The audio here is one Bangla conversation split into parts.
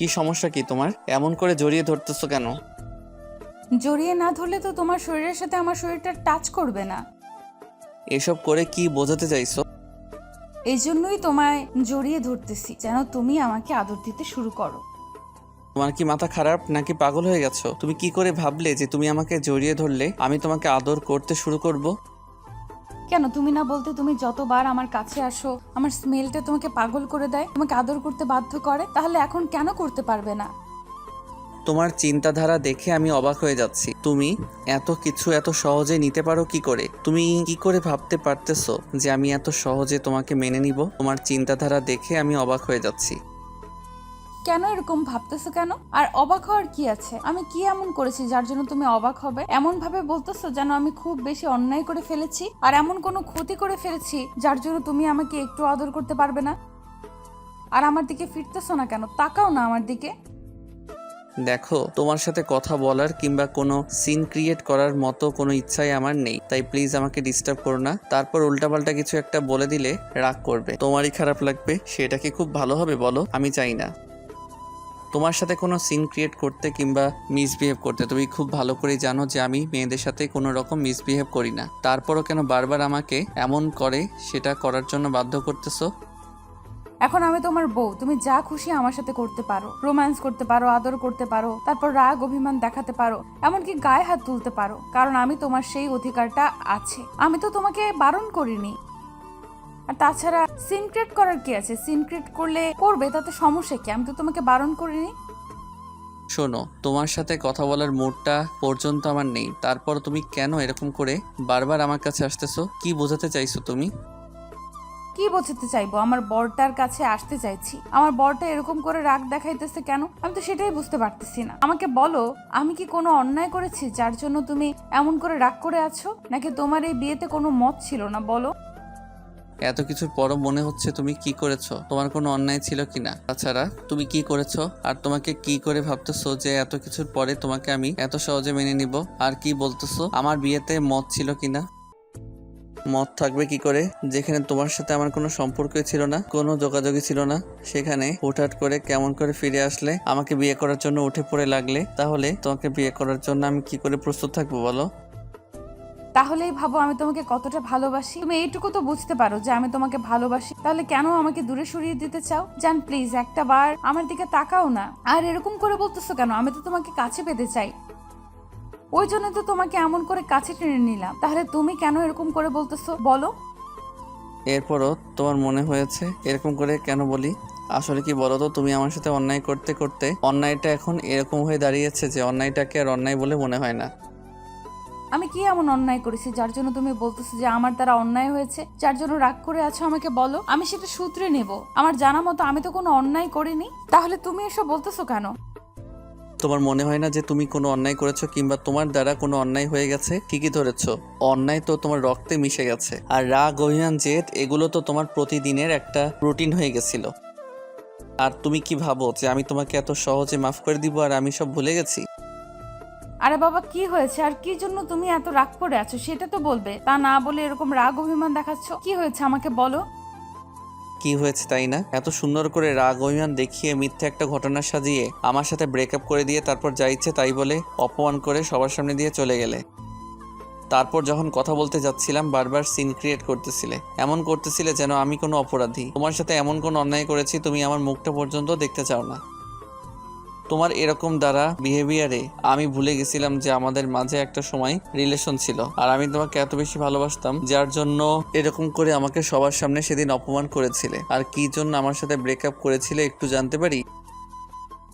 কি সমস্যা কি তোমার? এমন করে জড়িয়ে ধরতেছো কেন? জড়িয়ে না ধরলে তো তোমার শরীরের সাথে আমার শরীরটা টাচ করবে না। এসব করে কি বোঝাতে চাইছো? এই জন্যই তোমায় জড়িয়ে ধরতেছি, যেন তুমি আমাকে আদর দিতে শুরু করো। তোমার কি মাথা খারাপ নাকি পাগল হয়ে গেছো? তুমি কি করে ভাবলে যে তুমি আমাকে জড়িয়ে ধরলে আমি তোমাকে আদর করতে শুরু করব? কেন তুমি না বলতে? তুমি যতবার আমার কাছে আসো আমার স্মেলটা তোমাকে পাগল করে দেয়, তোমাকে আদর করতে বাধ্য করে, তাহলে এখন কেন করতে পারবে না? তোমার চিন্তাধারা দেখে আমি অবাক হয়ে যাচ্ছি। তুমি এত কিছু এত সহজে নিতে পারো কি করে? তুমি কি করে ভাবতে পারতেছো যে আমি এত সহজে তোমাকে মেনে নিব? তোমার চিন্তাধারা দেখে আমি অবাক হয়ে যাচ্ছি। কেন এরকম ভাবতেছো কেন? আর অবাক হওয়ার কি আছে? আমি কি এমন করেছি যার জন্য তুমি অবাক হবে? এমন ভাবে বলতেছো যেন আমি খুব বেশি অন্যায় করে ফেলেছি, আর এমন কোনো ক্ষতি করে ফেলেছি যার জন্য তুমি আমাকে একটু আদর করতে পারবে না। আর আমার দিকে ফিরতেছো না কেন? তাকাও না আমার দিকে। দেখো, তোমার সাথে কথা বলার কিংবা কোনো সিন ক্রিয়েট করার মতো কোনো ইচ্ছাই আমার নেই, তাই প্লিজ আমাকে ডিস্টার্ব করো না। তারপর উল্টাপাল্টা কিছু একটা বলে দিলে রাগ করবে, তোমারই খারাপ লাগবে। সেটা কি খুব ভালো হবে বলো? আমি চাই না তোমার সাথে কোনো সিন ক্রিয়েট করতে কিংবা মিসবিহেভ করতে। তুমি খুব ভালো করেই জানো যে আমি মেয়েদের সাথে কোনো রকম মিসবিহেভ করি না। তারপরও কেন বারবার আমাকে এমন করে সেটা করার জন্য বাধ্য করতেছো? এখন আমি তোমার বউ, তুমি যা খুশি আমার সাথে করতে পারো, রোম্যান্স করতে পারো, আদর করতে পারো, তারপর রাগ অভিমান দেখাতে পারো, এমনকি গায়ে হাত তুলতে পারো, কারণ আমি তোমার সেই অধিকারটা আছে। আমি তো তোমাকে বারণ করিনি। আর তাছাড়া সিনক্রেট করার কি আছে? সিনক্রেট করলে করবে, তাতে সমস্যা কি? আমি তো তোমাকে বারণ করিনি। শোনো, তোমার সাথে কথা বলার মুডটা পর্যন্ত আমার নেই, তারপর তুমি কেন এরকম করে বারবার আমার কাছে আসতেছো? কি বোঝাতে চাইছো তুমি? কি বোঝাতে চাইবো? আমার বরটার কাছে আসতে চাইছি। আমার বরটা এরকম করে রাগ দেখাইতেছে কেন? আমি তো সেটাই বুঝতে পারতেছি না। আমাকে বলো, আমি কি কোনো অন্যায় করেছি যার জন্য তুমি এমন করে রাগ করে আছো? নাকি তোমার এই বিয়েতে কোনো মত ছিল না? বলো। এত কিছুর পরও মনে হচ্ছে তুমি কি করেছো? তোমার কোনো অন্যায় ছিল কিনা? তাছাড়া তুমি কি করেছো? আর তোমাকে কি করে ভাবতেছো যে এত কিছুর পরে তোমাকে আমি এত সহজে মেনে নিব? আর কি বলতেছো আমার বিয়েতে মত ছিল কিনা? মত থাকবে কি করে, যেখানে তোমার সাথে আমার কোনো সম্পর্কই ছিল না, কোনো যোগাযোগই ছিল না। সেখানে হুটহাট করে কেমন করে ফিরে আসলে, আমাকে বিয়ে করার জন্য উঠে পড়ে লাগলে। তাহলে তোমাকে বিয়ে করার জন্য আমি কি করে প্রস্তুত থাকবো বলো? তাহলেই ভাবো আমি তোমাকে কতটা ভালোবাসি। তুমি এইটুকু তো বুঝতে পারো যে আমি তোমাকে ভালোবাসি, তাহলে কেন আমাকে দূরে সরিয়ে দিতে চাও? জান, প্লিজ একটা বার আমার দিকে তাকাও না। আর এরকম করে বলতেছো কেন? আমি তো তোমাকে কাছে পেতে চাই, ওই জন্য তো তোমাকে এমন করে কাছে টেনে নিলাম। তাহলে তুমি কেন এরকম করে বলতেছো বলো? এরপরও তোমার মনে হয়েছে এরকম করে কেন বলি? আসলে কি বলো তো, তুমি আমার সাথে অন্যায় করতে করতে অন্যায়টা এখন এরকম হয়ে দাঁড়িয়েছে যে অন্যায়টাকে আর অন্যায় বলে মনে হয় না। আমি কি এমন অন্যায় করেছি যার জন্য তুমি বলতেছো যে আমার দ্বারা অন্যায় হয়েছে, যার জন্য রাগ করে আছো? আমাকে বলো, আমি সেটা সূত্রে নেব। আমার জানা মতো আমি তো কোনো অন্যায় করিনি, তাহলে তুমি এসব বলতেছো কেন? তোমার মনে হয় না যে তুমি কোনো অন্যায় করেছো কিংবা তোমার দ্বারা কোনো অন্যায় হয়ে গেছে? ঠিকই ধরেছো, অন্যায় তো তোমার রক্তে মিশে গেছে। আর রাগ অভিমান জেদ এগুলো তো তোমার প্রতিদিনের একটা রুটিন হয়ে গেছিল। আর তুমি কি ভাবো যে আমি তোমাকে এত সহজে মাফ করে দিব আর আমি সব ভুলে গেছি? আরে বাবা, কি হয়েছে? আর কি জন্য তুমি এত রাগ করে আছো সেটা তো বলবে। তা না বলে এরকম রাগ অভিমান দেখাচ্ছ, কি হয়েছে আমাকে বলো। কি হয়েছে তাই না? এত সুন্দর করে রাগ অভিমান দেখিয়ে মিথ্যে একটা ঘটনা সাজিয়ে আমার সাথে ব্রেকআপ করে দিয়ে তারপর যা ইচ্ছে তাই বলে অপমান করে সবার সামনে দিয়ে চলে গেলে। তারপর যখন কথা বলতে যাচ্ছিলাম বারবার সিন ক্রিয়েট করতেছিলে, এমন করতেছিলে যেন আমি কোনো অপরাধী। তোমার সাথে এমন কোনো অন্যায় করেছি তুমি আমার মুখটা পর্যন্ত দেখতে চাও না। তোমার এরকম দ্বারা বিহেভিয়ারে আমি ভুলে গেছিলাম যে আমাদের মাঝে একটা সময় রিলেশন ছিল, আর আমি তোমাকে এত বেশি ভালোবাসতাম যার জন্য এরকম করে আমাকে সবার সামনে সেদিন অপমান করেছিলে। আর কি জন্য আমার সাথে ব্রেকআপ করেছিলে একটু জানতে পারি?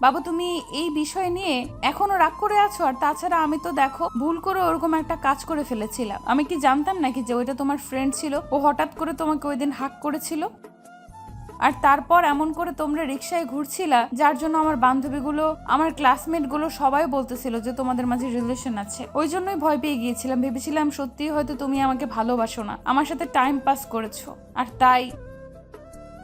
বাবু, তুমি এই বিষয় নিয়ে এখনো রাগ করে আছো? আর তাছাড়া আমি তো দেখো ভুল করে ওরকম একটা কাজ করে ফেলেছিলাম। আমি কি জানতাম নাকি যে ওইটা তোমার ফ্রেন্ড ছিল? ও হঠাৎ করে তোমাকে ওই দিন হাক করেছিল। আর তারপর এমন করে তোমরা রিক্সায় ঘুরছিলা যার জন্য আমার বান্ধবীগুলো, আমার ক্লাসমেট গুলো সবাই বলতেছিল যে তোমাদের মাঝে রিলেশন আছে। ওই জন্যই ভয় পেয়ে গিয়েছিলাম, ভেবেছিলাম সত্যি হয়তো তুমি আমাকে ভালোবাসো না, আমার সাথে টাইম পাস করেছো।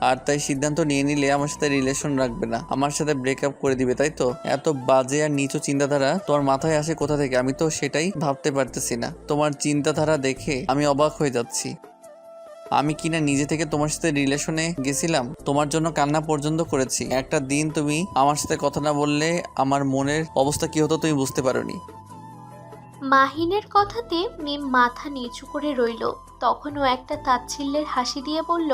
আর তাই সিদ্ধান্ত নিয়ে নিলে আমার সাথে রিলেশন রাখবে না, আমার সাথে ব্রেকআপ করে দিবে, তাই তো? এত বাজে আর নিচু চিন্তাধারা তোমার মাথায় আসে কোথা থেকে? আমি তো সেটাই ভাবতে পারতেছি না। তোমার চিন্তাধারা দেখে আমি অবাক হয়ে যাচ্ছি। আমি কিনা নিজে থেকে তোমার সাথে রিলেশনে গেছিলাম, তোমার জন্য কান্না পর্যন্ত করেছি। একটা দিন তুমি আমার সাথে কথা না বললে আমার মনের অবস্থা কি হতো তুমি বুঝতে পারোনি। মাহিনের কথাতে মিম মাথা নিচু করে রইল। তখনও একটা তাচ্ছিল্যের হাসি দিয়ে বলল,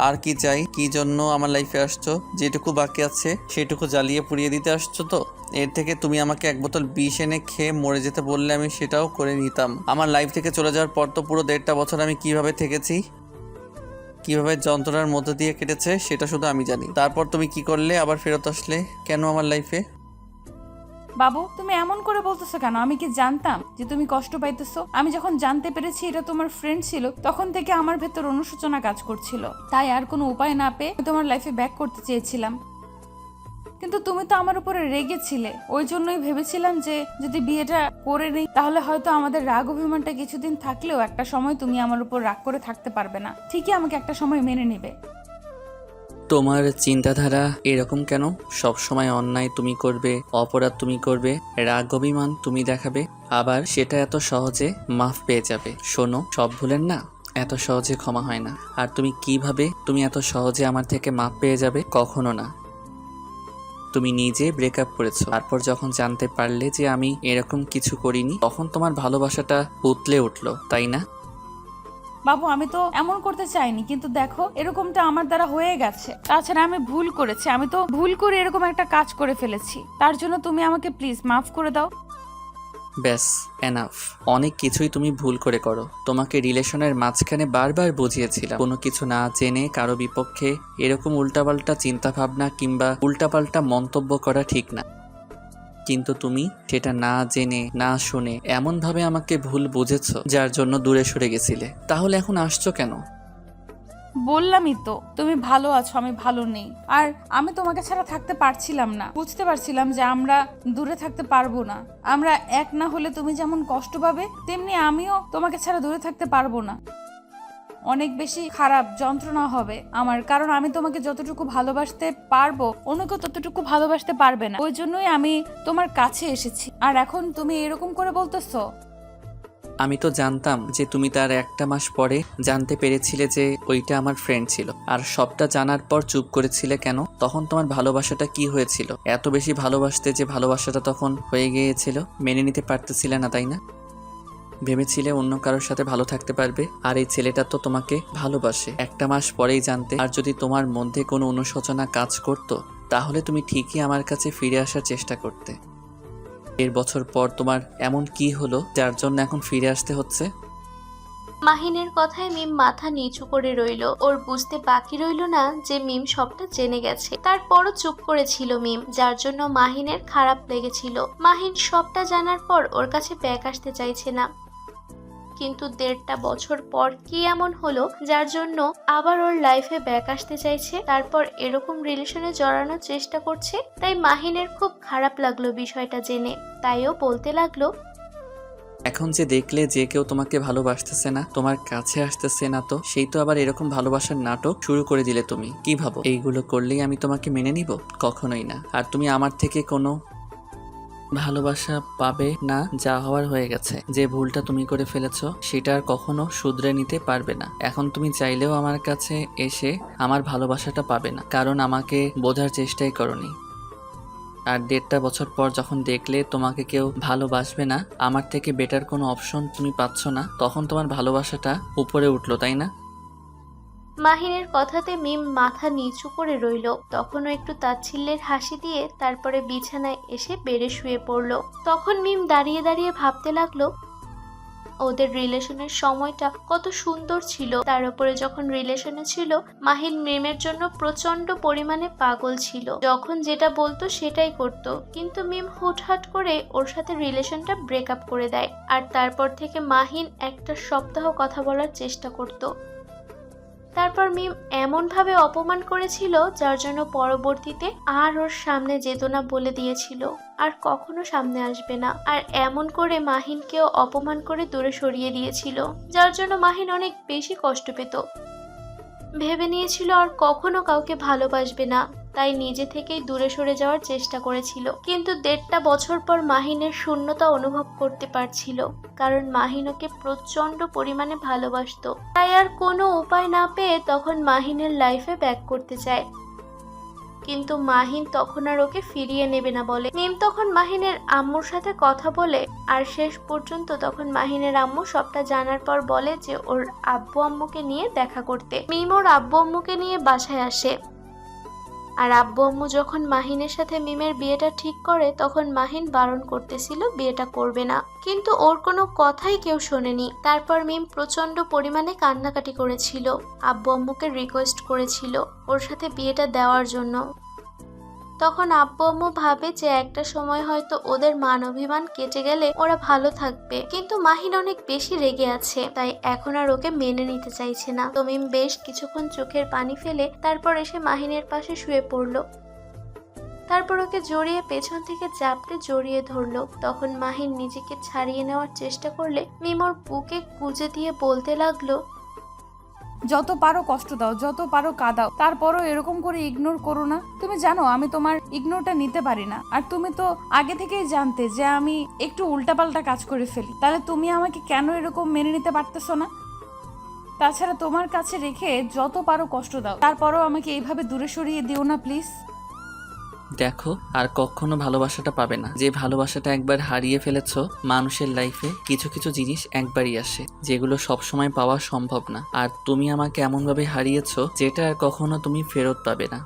আর কি চাই? কি জন্য আমার লাইফে আসছো? যেটুকু বাকি আছে সেটুকু জ্বালিয়ে পুড়িয়ে দিতে আসছো তো? এর থেকে তুমি আমাকে এক বোতল বিষ এনে খেয়ে মরে যেতে বললে আমি সেটাও করে নিতাম। আমার লাইফ থেকে চলে যাওয়ার পর তো পুরো 1.5 বছর আমি কিভাবে থেকেছি, কিভাবে যন্ত্রণার মধ্য দিয়ে কেটেছে সেটা শুধু আমি জানি। তারপর তুমি কি করলে? আবার ফেরত আসলে কেন আমার লাইফে? বাবু তুমি এমন করে বলতেছো কেন? আমি কি জানতাম যে তুমি কষ্ট পাইতেছো? আমি যখন জানতে পেরেছি এটা তোমার ফ্রেন্ড ছিল, তখন থেকে আমার ভেতর অনুশোচনা কাজ করছিল। তাই আর কোনো উপায় না পেয়ে আমি তোমার লাইফে ব্যাক করতে চেয়েছিলাম, কিন্তু তুমি তো আমার উপরে রেগেছিলে। ওই জন্যই ভেবেছিলাম যে যদি বিয়েটা করে নিই তাহলে হয়তো আমাদের রাগ অভিমানটা কিছুদিন থাকলেও একটা সময় তুমি আমার উপর রাগ করে থাকতে পারবে না, ঠিকই আমাকে একটা সময় মেনে নেবে। তোমার চিন্তাধারা এরকম কেন? সব সময় অন্যায় তুমি করবে, অপরাধ তুমি করবে, রাগ অভিমান তুমি দেখাবে, আবার সেটা এত সহজে মাফ পেয়ে যাবে। শোনো, সব ভুলেন না এত সহজে ক্ষমা হয় না। আর তুমি এত সহজে আমার থেকে মাফ পেয়ে যাবে? কখনো না। তুমি নিজে ব্রেকআপ করেছো, তারপর যখন জানতে পারলে যে আমি এরকম কিছু করিনি, তখন তোমার ভালোবাসাটা উতলে উঠলো, তাই না? বাবু আমি তো এমন করতে চাইনি, কিন্তু দেখো এরকমটা আমার দ্বারা হয়ে গেছে। তাছাড়া আমি ভুল করেছি, আমি তো ভুল করে এরকম একটা কাজ করে ফেলেছি। তার জন্য তুমি আমাকে প্লিজ মাফ করে দাও। ব্যাস, এনাফ। অনেক কিছুই তুমি ভুল করে করো। তোমাকে রিলেশনের মাঝখানে বারবার বুঝিয়েছিলাম কোনো কিছু না জেনে কারো বিপক্ষে এরকম উল্টাপাল্টা চিন্তাভাবনা কিংবা উল্টাপাল্টা মন্তব্য করা ঠিক না, কিন্তু তুমি সেটা না জেনে না শুনে এমনভাবে আমাকে ভুল বুঝেছো যার জন্য দূরে সরে গেছিলে। তাহলে এখন আসছো কেন? বললামই তো তুমি ভালো আছো, আমি ভালো নেই। আর আমি তোমাকে ছাড়া থাকতে পারছিলাম না, বুঝতে পারছিলাম যে আমরা দূরে থাকতে পারবো না। আমরা এক না হলে তুমি যেমন কষ্ট পাবে, তেমনি আমিও তোমাকে ছাড়া দূরে থাকতে পারবো না। অনেক বেশি খারাপ যন্ত্রণা হবে আমার, কারণ আমি তোমাকে যতটুকু ভালোবাসতে পারবো অন্য কেউ ততটুকু ভালোবাসতে পারবে না। ওই জন্যই আমি তোমার কাছে এসেছি। আর এখন তুমি এরকম করে বলতেছো? আমি তো জানতাম যে তুমি তার 1 মাস পরে জানতে পেরেছিলে যে ওইটা আমার ফ্রেন্ড ছিল, আর সবটা জানার পর চুপ করেছিলে কেন? তখন তোমার ভালোবাসাটা কি হয়েছিল? এত বেশি ভালোবাসতে যে ভালোবাসাটা তখন হয়ে গিয়েছিল মেনে নিতে পারতেছিলে না, তাই না? ভেবেছিলে অন্য কারোর সাথে ভালো থাকতে পারবে, আর এই ছেলেটা তো তোমাকে ভালোবাসে। 1 মাস পরেই জানতে, আর যদি তোমার মধ্যে কোনো অনুশোচনা কাজ করতো তাহলে তুমি ঠিকই আমার কাছে ফিরে আসার চেষ্টা করতে। 1.5 বছর পর তোমার এমন কি হলো যার জন্য এখন ফিরে আসতে হচ্ছে? মাহিনের কথায় মিম মাথা নিচু করে রইল। ওর বুঝতে বাকি রইল না যে মিম সবটা জেনে গেছে। তারপরও চুপ করেছিল মিম, যার জন্য মাহিনের খারাপ লেগেছিল। মাহিন সবটা জানার পর ওর কাছে ব্যাক আসতে চাইছে না, কিন্তু 1.5 বছর পর কি এমন হলো যার জন্য আবার ওর লাইফে ব্যাক আসতে চাইছে, তারপর এরকম রিলেশনে জড়ানোর চেষ্টা করছে। তাই মাহিনের খুব খারাপ লাগলো বিষয়টা জেনে। তাইও বলতে লাগলো, এখন যে দেখলে যে কেউ তোমাকে ভালোবাসতেছে না, তোমার কাছে আসতেছে না, তো সেই তো আবার এরকম ভালোবাসার নাটক শুরু করে দিলে। তুমি কি ভাবো এইগুলো করলেই আমি তোমাকে মেনে নিব? কখনোই না। আর তুমি আমার থেকে কোনো ভালোবাসা পাবে না, যা হওয়ার হয়ে গেছে। যে ভুলটা তুমি করে ফেলেছো সেটা আর কখনো শুধরে নিতে পারবে না। এখন তুমি চাইলেও আমার কাছে এসে আমার ভালোবাসাটা পাবে না, কারণ আমাকে বোঝার চেষ্টাই করনি। আর 1.5 বছর পর যখন দেখলে তোমাকে কেউ ভালোবাসবে না, আমার থেকে বেটার কোনো অপশন তুমি পাচ্ছ না, তখন তোমার ভালোবাসাটা উপরে উঠলো, তাই না? মাহিনের কথাতে মিম মাথা নিচু করে রইল। তখনও একটু তাচ্ছিল্যের হাসি দিয়ে তারপরে বিছানায় এসে বেড়ে শুয়ে পড়ল। তখন মিম দাঁড়িয়ে দাঁড়িয়ে ভাবতে লাগলো, ওদের রিলেশনের সময়টা কত সুন্দর ছিল। তার উপরে যখন রিলেশনে ছিল, মাহিন মিমের জন্য প্রচন্ড পরিমাণে পাগল ছিল। যখন যেটা বলতো সেটাই করত, কিন্তু মিম হুটহাট করে ওর সাথে রিলেশনটা ব্রেকআপ করে দেয়। আর তারপর থেকে মাহিন একটা সপ্তাহ কথা বলার চেষ্টা করত। তারপর মিম এমনভাবে অপমান করেছিল যার জন্য পরবর্তীতে আর ওর সামনে যেত না বলে দিয়েছিল, আর কখনো সামনে আসবে না। আর এমন করে মাহিনকেও অপমান করে দূরে সরিয়ে দিয়েছিল, যার জন্য মাহিন অনেক বেশি কষ্ট পেত। ভেবে নিয়েছিল আর কখনো কাউকে ভালোবাসবে না। তাই নিজে থেকেই দূরে সরে যাওয়ার চেষ্টা করেছিল, কিন্তু 1.5 বছর পর মাহিনের শূন্যতা অনুভব করতে পারছিল, কারণ মাহিন ওকে প্রচন্ড পরিমাণে ভালোবাসতো। তাই আর কোনো উপায় না পেয়ে তখন মাহিনের লাইফে ব্যাক করতে চায়, কিন্তু মাহিন তখন আর ওকে ফিরিয়ে নেবে না বলে। মিম তখন মাহিনের আম্মুর সাথে কথা বলে, আর শেষ পর্যন্ত তখন মাহিনের আম্মু সবটা জানার পর বলে যে ওর আব্বু আম্মুকে নিয়ে দেখা করতে। মিম ওর আব্বু আম্মুকে নিয়ে বাসায় আসে, আর আব্বু আম্মু যখন মাহিনের সাথে মিমের বিয়েটা ঠিক করে তখন মাহিন বারণ করতেছিল বিয়েটা করবে না, কিন্তু ওর কোনো কথাই কেউ শোনেনি। তারপর মিম প্রচন্ড পরিমাণে কান্নাকাটি করেছিল, আব্বু আম্মুকে রিকোয়েস্ট করেছিল ওর সাথে বিয়েটা দেওয়ার জন্য। তখন আব্বু আম্মু ভাবে যে একটা সময় হয়তো ওদের মান অভিমান কেটে গেলে ওরা ভালো থাকবে, কিন্তু মাহিন অনেক বেশি রেগে আছে, তাই এখন আর ওকে মেনে নিতে চাইছে না। তো মিম বেশ কিছুক্ষণ চোখের পানি ফেলে তারপর এসে মাহিনের পাশে শুয়ে পড়লো, তারপর ওকে জড়িয়ে পেছন থেকে চাপটে জড়িয়ে ধরলো। তখন মাহিন নিজেকে ছাড়িয়ে নেওয়ার চেষ্টা করলে মিম ওর বুকে গুজে দিয়ে বলতে লাগলো, যত পারো কষ্ট দাও, যত পারো কাঁদাও, তারপরও এরকম করে ইগনোর করো না। তুমি জানো আমি তোমার ইগনোরটা নিতে পারি না, আর তুমি তো আগে থেকেই জানতে যে আমি একটু উল্টাপাল্টা কাজ করে ফেলি, তাহলে তুমি আমাকে কেন এরকম মেনে নিতে পারতেছো না? তাছাড়া তোমার কাছে রেখে যত পারো কষ্ট দাও, তারপরও আমাকে এইভাবে দূরে সরিয়ে দিও না প্লিজ। দেখো, আর কখনো ভালোবাসাটা পাবে না। যে ভালোবাসাটা একবার হারিয়ে ফেলেছো, মানুষের লাইফে কিছু কিছু জিনিস একবারই আসে যেগুলো সবসময় পাওয়া সম্ভব না, আর তুমি আমাকে এমনভাবে হারিয়েছো যেটা আর কখনো তুমি ফেরত পাবে না।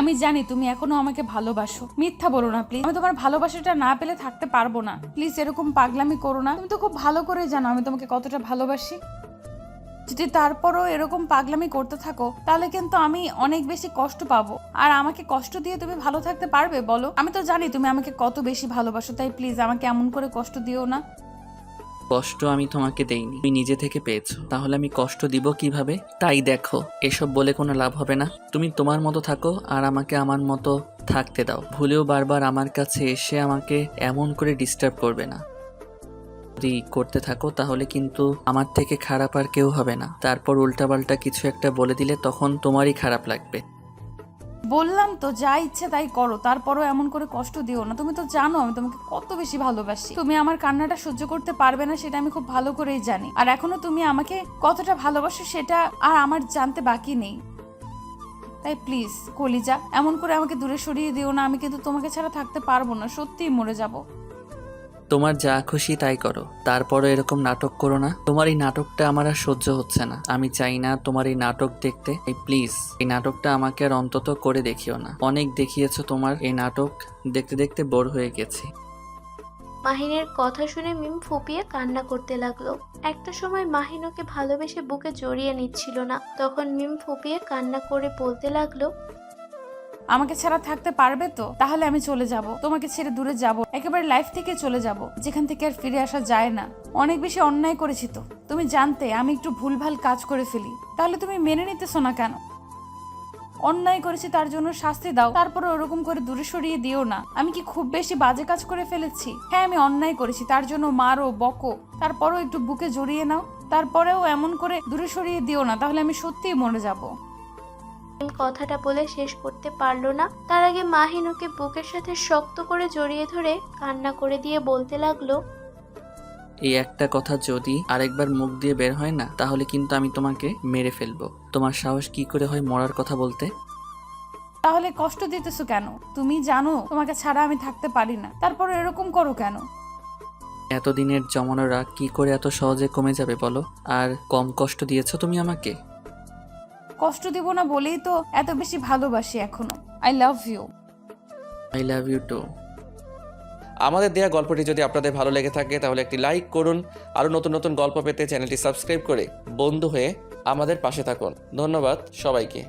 আমি জানি তুমি এখনো আমাকে ভালোবাসো, মিথ্যা বলো না প্লিজ। আমি তোমার ভালোবাসাটা না পেলে থাকতে পারবো না, প্লিজ এরকম পাগলামি করো না। তুমি তো খুব ভালো করে জানো আমি তোমাকে কতটা ভালোবাসি। যদি তারপরও এরকম পাগলামি করতে থাকো তাহলে কিন্তু আমি অনেক বেশি কষ্ট পাবো, আর আমাকে কষ্ট দিয়ে তুমি ভালো থাকতে পারবে বলো? আমি তো জানি তুমি আমাকে কত বেশি ভালোবাসো, তাই প্লিজ আমাকে এমন করে কষ্ট দিও না। কষ্ট আমি তোমাকে দেইনি, তুমি নিজে থেকে পেয়েছো, তাহলে আমি কষ্ট দিব কিভাবে? তাই দেখো, এসব বলে কোনো লাভ হবে না। তুমি তোমার মতো থাকো আর আমাকে আমার মতো থাকতে দাও। ভুলেও বারবার আমার কাছে এসে আমাকে এমন করে ডিস্টার্ব করবে না। যদি করতে থাকো তাহলে কিন্তু আমার থেকে খারাপ আর কেউ হবে না। তারপর উল্টাপাল্টা কিছু একটা বলে দিলে তখন তোমারই খারাপ লাগবে। বললাম তো যা ইচ্ছে তাই করো, তারপরও এমন করে কষ্ট দিও না। তুমি তো জানো আমি তোমাকে কত বেশি ভালোবাসি, তুমি আমার কান্নাটা সহ্য করতে পারবে না সেটা আমি খুব ভালো করেই জানি, আর এখনো তুমি আমাকে কতটা ভালোবাসো সেটা আর আমার জানতে বাকি নেই। তাই প্লিজ কলিজা, এমন করে আমাকে দূরে সরিয়ে দিও না। আমি কিন্তু তোমাকে ছাড়া থাকতে পারবো না, সত্যিই মরে যাব। তোমার যা খুশি তাই করো, তারপরও এরকম নাটক করো না। তোমার এই নাটকটা আমার আর সহ্য হচ্ছে না। আমি চাই না তোমার এই নাটক দেখতে। প্লিজ এই নাটকটা আমাকে আর অন্তত করে দেখিও না। অনেক দেখিয়েছো, তোমার এই নাটক দেখতে দেখতে বোর হয়ে গেছি। মাহিনের কথা শুনে মিম ফুপিয়ে কান্না করতে লাগলো। একটা সময় মাহিন ওকে ভালোবেসে বুকে জড়িয়ে নিচ্ছিল না, তখন মিম ফুপিয়ে কান্না করে বলতে লাগলো, আমাকে ছাড়া থাকতে পারবে তো? তাহলে আমি চলে যাব, তোমাকে ছেড়ে দূরে যাব, একেবারে লাইফ থেকে চলে যাব, যেখান থেকে আর ফিরে আসা যায় না। অনেক বেশি অন্যায় করেছি তো, তুমি জানতে আমি একটু ভুলভাল কাজ করে ফেলি, তাহলে তুমি মেনে নিতেছো না কেন? অন্যায় করেছি তার জন্য শাস্তি দাও, তারপরে ওরকম করে দূরে সরিয়ে দিও না। আমি কি খুব বেশি বাজে কাজ করে ফেলেছি? হ্যাঁ আমি অন্যায় করেছি, তার জন্য মারো বকো, তারপরেও একটু বুকে জড়িয়ে নাও, তারপরেও এমন করে দূরে সরিয়ে দিও না, তাহলে আমি সত্যিই মরে যাব। মিম কথাটা বলে শেষ করতে পারলো না, তার আগে মাহিন ওকে বুকের সাথে শক্ত করে জড়িয়ে ধরে কান্না করে দিয়ে বলতে লাগলো, এই একটা কথা যদি আরেকবার মুখ দিয়ে বের হয় না তাহলে কিন্তু আমি তোমাকে মেরে ফেলবো। তোমার সাহস কি করে হয় মরার কথা বলতে? তাহলে কষ্ট দিতেছো কেন? তুমি জানো তোমাকে ছাড়া আমি থাকতে পারি না, তারপর এরকম করো কেন? এতদিনের জমানো রাগ কি করে এত সহজে কমে যাবে বলো? আর কম কষ্ট দিয়েছো তুমি আমাকে। কষ্ট দিব না বলেই তো এত বেশি ভালোবাসি এখনো। I love you. I love you too. আমাদের দেয়া গল্পটি যদি আপনাদের ভালো লেগে থাকে তাহলে একটি লাইক করুন। আরও নতুন নতুন গল্প পেতে চ্যানেলটি সাবস্ক্রাইব করে বন্ধু হয়ে আমাদের পাশে থাকুন। ধন্যবাদ সবাইকে।